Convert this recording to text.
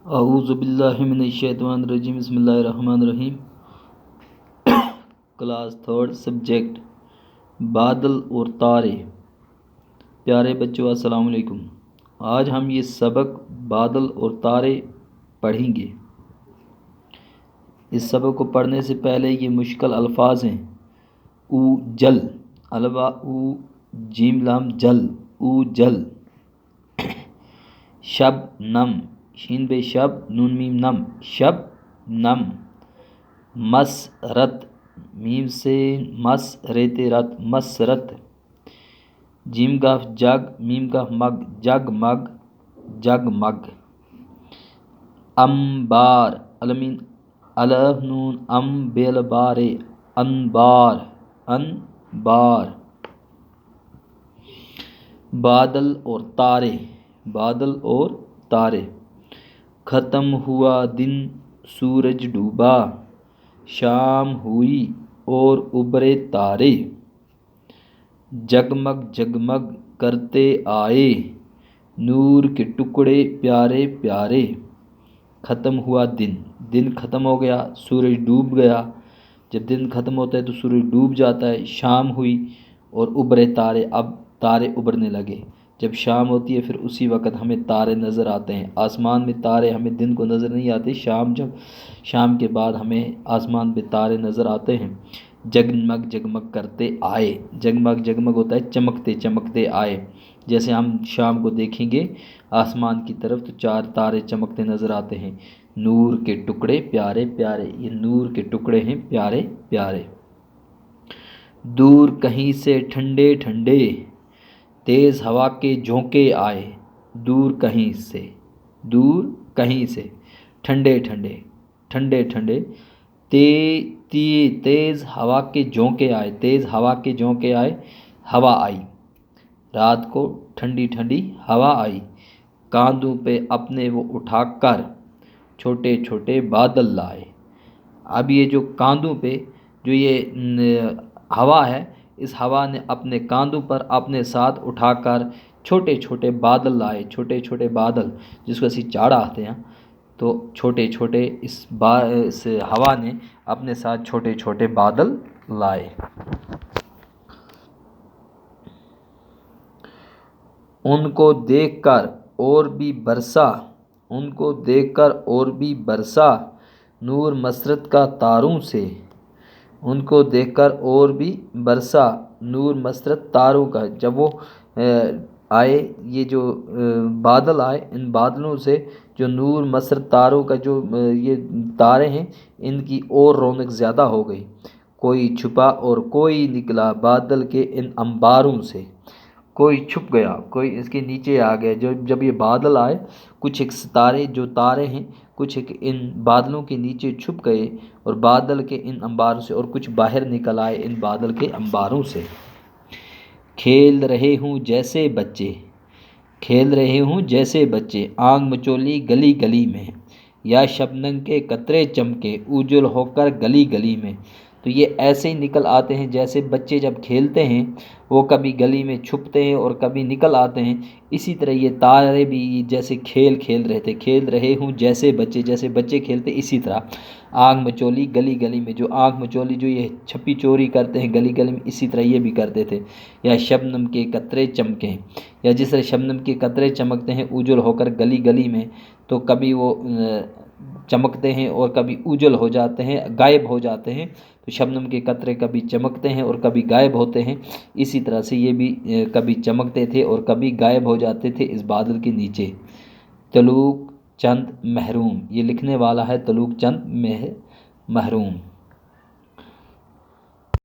اعوذ باللہ من الشیطان الرجیم، بسم اللہ الرحمن الرحیم۔ کلاس 3 سبجیکٹ بادل اور تارے۔ پیارے بچوں السلام علیکم۔ آج ہم یہ سبق بادل اور تارے پڑھیں گے۔ اس سبق کو پڑھنے سے پہلے یہ مشکل الفاظ ہیں: او جل، الوا او جیم لام جل، او جل۔ شب نم، شین بے شب نون میم نم، شب نم۔ مسرت، میم سے مس ریتے رت، مسرت۔ جیم کاف جگ، میم کاف مگ، جگ مگ، جگ مگ۔ امبار، علمین الف نون ام بیل بارے، انبار، انبار۔ بادل اور تارے، بادل اور تارے۔ ختم ہوا دن سورج ڈوبا، شام ہوئی اور ابھرے تارے، جگمگ جگمگ کرتے آئے نور کے ٹکڑے پیارے پیارے۔ ختم ہوا دن، دن ختم ہو گیا، سورج ڈوب گیا۔ جب دن ختم ہوتا ہے تو سورج ڈوب جاتا ہے۔ شام ہوئی اور ابھرے تارے، اب تارے ابھرنے لگے۔ جب شام ہوتی ہے پھر اسی وقت ہمیں تارے نظر آتے ہیں۔ آسمان میں تارے ہمیں دن کو نظر نہیں آتے، شام کے بعد ہمیں آسمان پہ تارے نظر آتے ہیں۔ جگمگ جگمگ کرتے آئے، جگمگ جگمگ ہوتا ہے چمکتے چمکتے آئے۔ جیسے ہم شام کو دیکھیں گے آسمان کی طرف تو 4 تارے چمکتے نظر آتے ہیں۔ نور کے ٹکڑے پیارے پیارے، یہ نور کے ٹکڑے ہیں پیارے پیارے۔ دور کہیں سے ٹھنڈے ٹھنڈے تیز ہوا کے جھونکے آئے، دور کہیں سے، دور کہیں سے ٹھنڈے ٹھنڈے، ٹھنڈے ٹھنڈے تیز ہوا کے جھونکے آئے، تیز ہوا کے جھونکے آئے، ہوا آئی۔ رات کو ٹھنڈی ٹھنڈی ہوا آئی، کاندھوں پہ اپنے وہ اٹھا کر چھوٹے چھوٹے بادل لائے۔ اب یہ جو کاندھوں پہ جو یہ ہوا ہے، اس ہوا نے اپنے کاندھوں پر اپنے ساتھ اٹھا کر چھوٹے چھوٹے بادل لائے، چھوٹے چھوٹے بادل جس کو اسی چاڑا آتے ہیں، تو چھوٹے چھوٹے اس ہوا نے اپنے ساتھ چھوٹے چھوٹے بادل لائے۔ ان کو دیکھ کر اور بھی برسا، ان کو دیکھ کر اور بھی برسا نور مسرت کا تاروں سے، ان کو دیکھ کر اور بھی برسا نور مسرت تاروں کا۔ جب وہ آئے، یہ جو بادل آئے، ان بادلوں سے جو نور مسرت تاروں کا جو یہ تارے ہیں ان کی اور رونق زیادہ ہو گئی۔ کوئی چھپا اور کوئی نکلا بادل کے ان انباروں سے، کوئی چھپ گیا کوئی اس کے نیچے آ گیا۔ جب یہ بادل آئے کچھ ایک ستارے جو تارے ہیں کچھ ایک ان بادلوں کے نیچے چھپ گئے اور بادل کے ان انباروں سے، اور کچھ باہر نکل آئے ان بادل کے انباروں سے۔ کھیل رہے ہوں جیسے بچے، کھیل رہے ہوں جیسے بچے آنگ مچولی گلی گلی میں، یا شبنم کے قطرے چمکے اجل ہو کر گلی گلی میں۔ تو یہ ایسے ہی نکل آتے ہیں جیسے بچے جب کھیلتے ہیں، وہ کبھی گلی میں چھپتے ہیں اور کبھی نکل آتے ہیں، اسی طرح یہ تارے بھی جیسے کھیل رہے تھے، کھیل رہے ہوں جیسے بچے، جیسے بچے کھیلتے اسی طرح آنگ مچولی گلی گلی میں، جو آنکھ مچولی جو یہ چھپی چوری کرتے ہیں گلی گلی میں، اسی طرح یہ بھی کرتے تھے۔ یا شبنم کے قطرے چمکیں، یا جس طرح شبنم کے قطرے چمکتے ہیں اجل ہو کر گلی گلی میں، تو کبھی وہ چمکتے ہیں اور کبھی اجل ہو جاتے ہیں، غائب ہو جاتے ہیں۔ تو شبنم کے قطرے کبھی چمکتے ہیں اور کبھی غائب ہوتے ہیں، اسی طرح سے یہ بھی کبھی چمکتے تھے اور کبھی غائب ہو جاتے تھے اس بادل کے نیچے۔ طلوع چند محروم، یہ لکھنے والا ہے طلوع چند محروم۔